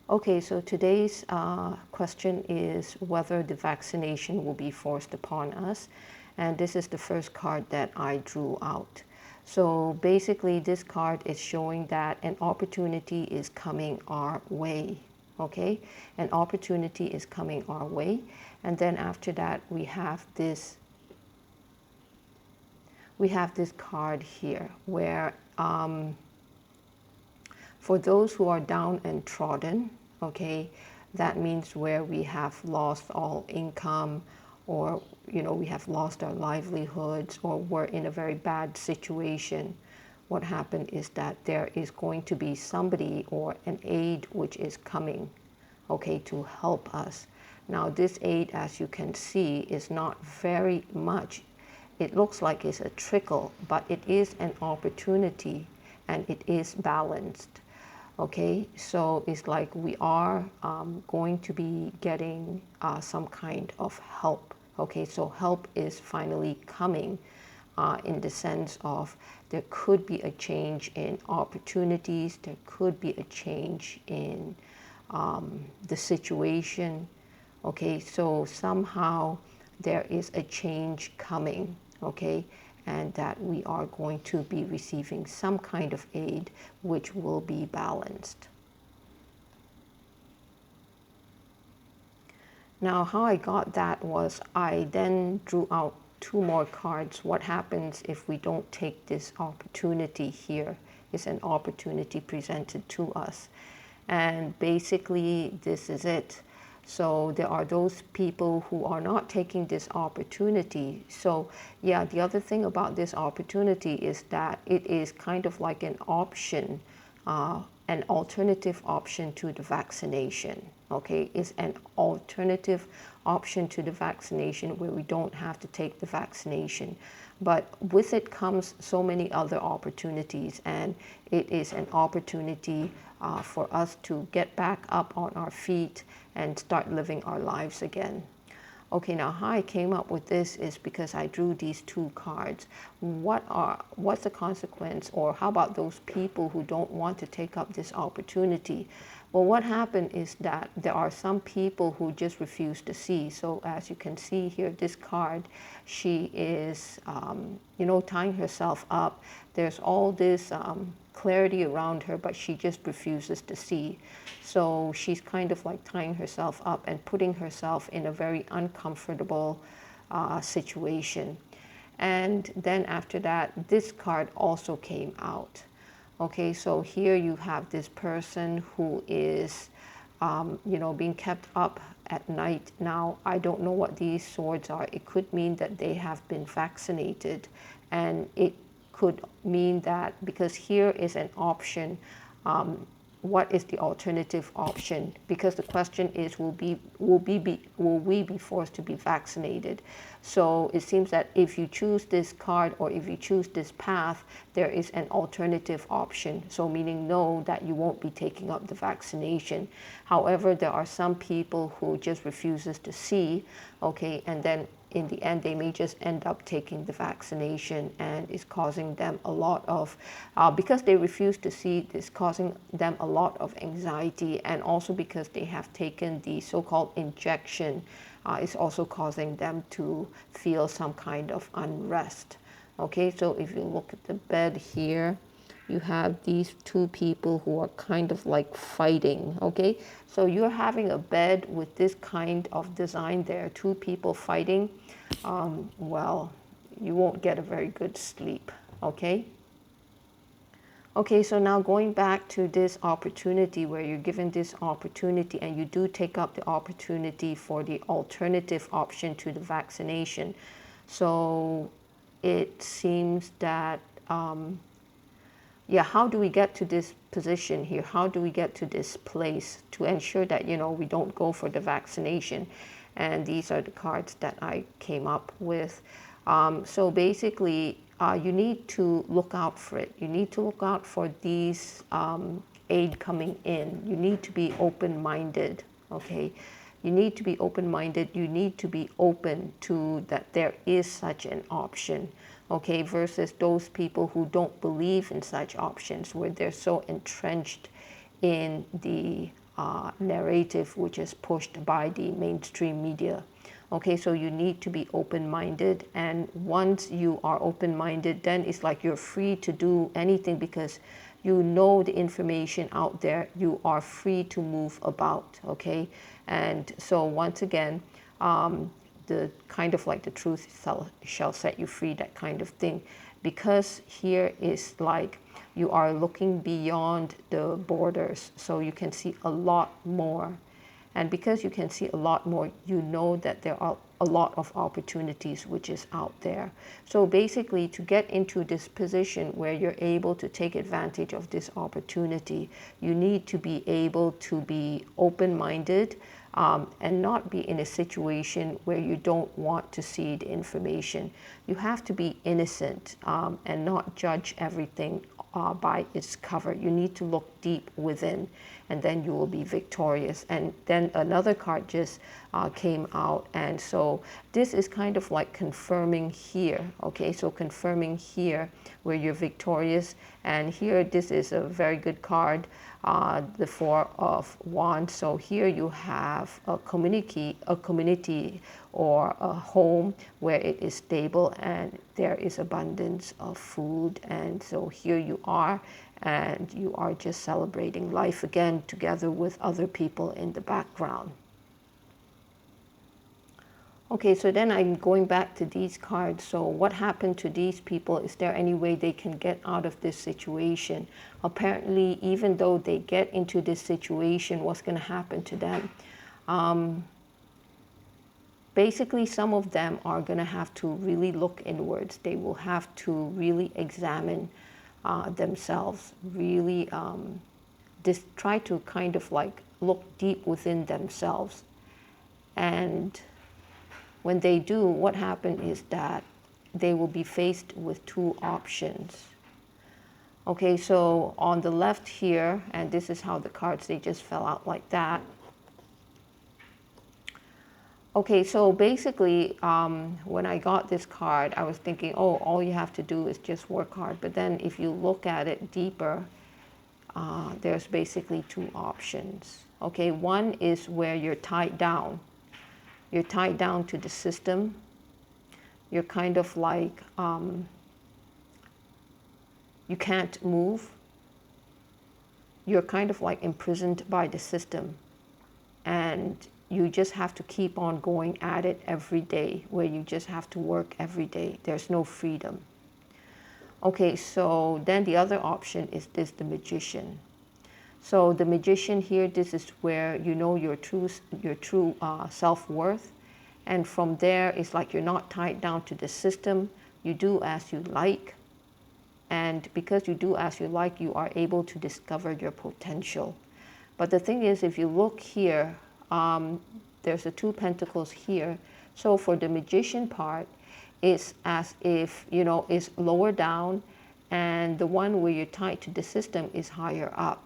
Okay, so today's question is whether the vaccination will be forced upon us. And this is the first card that I drew out. So basically, this card is showing that an opportunity is coming our way. Okay, an opportunity is coming our way. And then after that, we have this card here where for those who are down and trodden, okay, that means where we have lost all income, or we have lost our livelihoods, or we're in a very bad situation. What happened is that there is going to be somebody or an aid which is coming, okay, to help us. Now this aid, as you can see, is not very much. It looks like it's a trickle, but it is an opportunity and it is balanced. Okay, so it's like we are going to be getting some kind of help. Okay, so help is finally coming in the sense of there could be a change in opportunities, there could be a change in the situation. Okay, so somehow there is a change coming. Okay, and that we are going to be receiving some kind of aid which will be balanced. Now, how I got that was I then drew out two more cards. What happens if we don't take this opportunity here? Is an opportunity presented to us. And basically, this is it. So there are those people who are not taking this opportunity. So yeah, the other thing about this opportunity is that it is kind of like an option, an alternative option to the vaccination. Okay, it's an alternative option to the vaccination where we don't have to take the vaccination. But with it comes so many other opportunities, and it is an opportunity for us to get back up on our feet and start living our lives again. Okay, now how I came up with this is because I drew these two cards. What's the consequence, or how about those people who don't want to take up this opportunity? Well, what happened is that there are some people who just refuse to see. So as you can see here, this card, she is, tying herself up. There's all this clarity around her, but she just refuses to see. So she's kind of like tying herself up and putting herself in a very uncomfortable situation. And then after that, this card also came out. Okay, so here you have this person who is, being kept up at night. Now, I don't know what these swords are. It could mean that they have been vaccinated, and it could mean that because here is an option. What is the alternative option? Because the question is, will we be forced to be vaccinated? So it seems that if you choose this card, or if you choose this path, there is an alternative option. So meaning no, that you won't be taking up the vaccination. However, there are some people who just refuses to see, okay, and then in the end, they may just end up taking the vaccination, and it's causing them a lot of, because they refuse to see, it's causing them a lot of anxiety, and also because they have taken the so-called injection, it's also causing them to feel some kind of unrest. Okay, so if you look at the bed here, you have these two people who are kind of like fighting. Okay, so you're having a bed with this kind of design there, two people fighting. Well, you won't get a very good sleep. Okay, so now going back to this opportunity, where you're given this opportunity and you do take up the opportunity for the alternative option to the vaccination. So it seems that how do we get to this position here? How do we get to this place to ensure that, we don't go for the vaccination? And these are the cards that I came up with. So basically, you need to look out for it. You need to look out for these aid coming in. You need to be open-minded, okay? You need to be open-minded. You need to be open to that there is such an option. Okay, versus those people who don't believe in such options, where they're so entrenched in the narrative which is pushed by the mainstream media. Okay, so you need to be open-minded, and once you are open-minded, then it's like you're free to do anything because you know the information out there. You are free to move about, okay? And so once again, the kind of like the truth shall set you free, that kind of thing. Because here is like you are looking beyond the borders, so you can see a lot more. And because you can see a lot more, you know that there are a lot of opportunities which is out there. So basically, to get into this position where you're able to take advantage of this opportunity, you need to be able to be open-minded, and not be in a situation where you don't want to see the information. You have to be innocent, and not judge everything by its cover. You need to look deep within, and then you will be victorious. And then another card just came out, and so this is kind of like confirming here, okay? So confirming here where you're victorious, and here this is a very good card, the Four of Wands. So here you have a community or a home where it is stable and there is abundance of food. And so here you are, and you are just celebrating life again together with other people in the background. Okay, so then I'm going back to these cards. So what happened to these people? Is there any way they can get out of this situation? Apparently, even though they get into this situation, what's going to happen to them? Basically, some of them are going to have to really look inwards. They will have to really examine themselves, really try to kind of like look deep within themselves. And when they do, what happens is that they will be faced with two options. Okay, so on the left here, and this is how the cards, they just fell out like that. Okay, so basically, when I got this card, I was thinking, oh, all you have to do is just work hard. But then if you look at it deeper, there's basically two options. Okay, one is where you're tied down. You're tied down to the system. You're kind of like, you can't move. You're kind of like imprisoned by the system. And you just have to keep on going at it every day, where you just have to work every day. There's no freedom. Okay, so then the other option is this, the Magician. So the Magician here, this is where you know your true self-worth. And from there, it's like you're not tied down to the system. You do as you like. And because you do as you like, you are able to discover your potential. But the thing is, if you look here, there's the Two Pentacles here. So for the Magician part, it's as if, you know, it's lower down, and the one where you're tied to the system is higher up.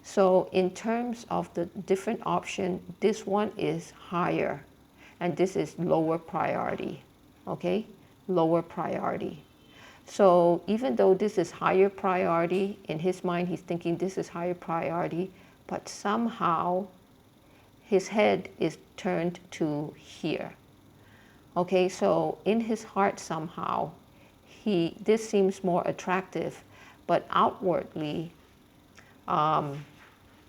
So in terms of the different option, this one is higher, and this is lower priority, okay? Lower priority. So even though this is higher priority, in his mind he's thinking this is higher priority, but somehow his head is turned to here. Okay, so in his heart somehow, this seems more attractive, but outwardly,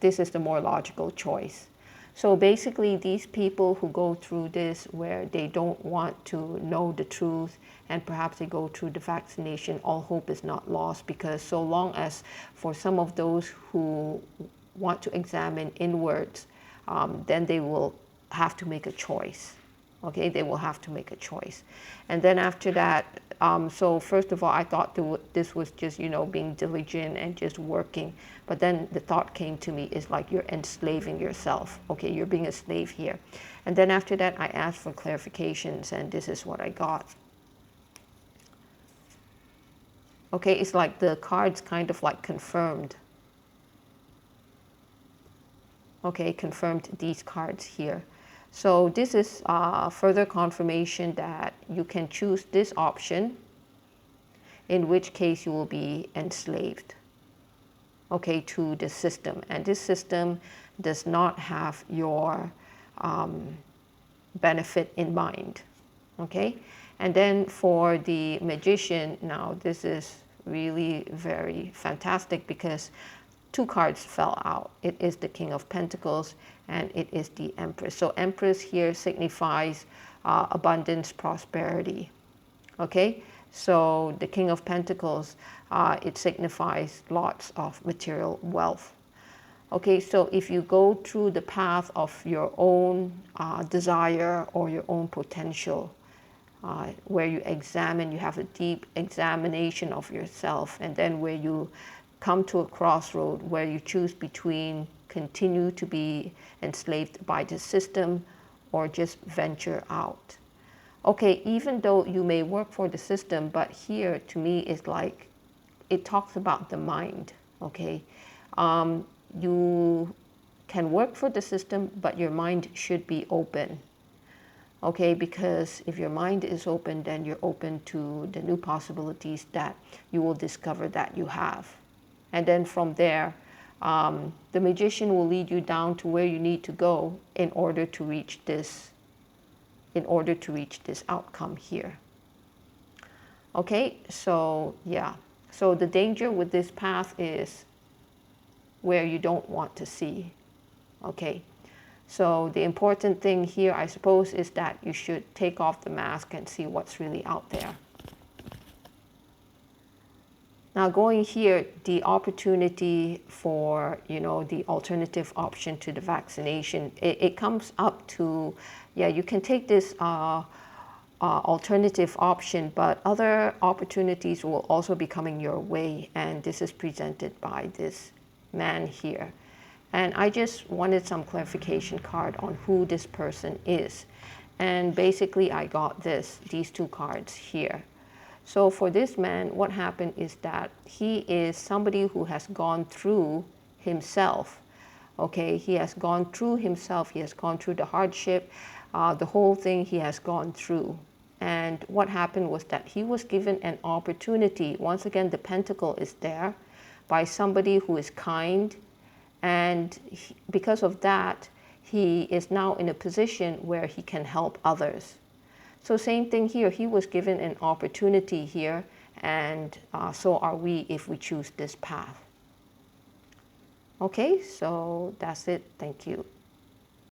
this is the more logical choice. So basically, these people who go through this where they don't want to know the truth, and perhaps they go through the vaccination, all hope is not lost, because so long as for some of those who want to examine inwards, then they will have to make a choice. Okay, they will have to make a choice. And then after that, so first of all, I thought this was just, you know, being diligent and just working. But then the thought came to me is like you're enslaving yourself. Okay, you're being a slave here. And then after that, I asked for clarifications, and this is what I got. Okay, it's like the cards kind of like confirmed. Okay, confirmed these cards here. So this is further confirmation that you can choose this option, in which case you will be enslaved, okay, to the system. And this system, does not have your benefit in mind. Okay, and then for the Magician, now this is really very fantastic because two cards fell out. It is the King of Pentacles and it is the Empress. So Empress here signifies abundance, prosperity. Okay, so the King of Pentacles, it signifies lots of material wealth. Okay, so if you go through the path of your own desire or your own potential, where you examine, you have a deep examination of yourself, and then where you come to a crossroad where you choose between continue to be enslaved by the system or just venture out. Okay, even though you may work for the system, but here to me is like, it talks about the mind, okay? You can work for the system, but your mind should be open, okay? Because if your mind is open, then you're open to the new possibilities that you will discover that you have. And then from there, the Magician will lead you down to where you need to go in order to reach this outcome here. Okay, so yeah. So the danger with this path is where you don't want to see. Okay, so the important thing here, I suppose, is that you should take off the mask and see what's really out there. Now going here, the opportunity for, the alternative option to the vaccination, it comes up to, yeah, you can take this alternative option, but other opportunities will also be coming your way, and this is presented by this man here. And I just wanted some clarification card on who this person is. And basically I got these two cards here. So for this man, what happened is that he is somebody who has gone through himself. Okay, he has gone through himself, he has gone through the hardship, the whole thing he has gone through. And what happened was that he was given an opportunity, once again the pentacle is there, by somebody who is kind, and because of that, he is now in a position where he can help others. So same thing here, he was given an opportunity here, and so are we if we choose this path. Okay, so that's it. Thank you.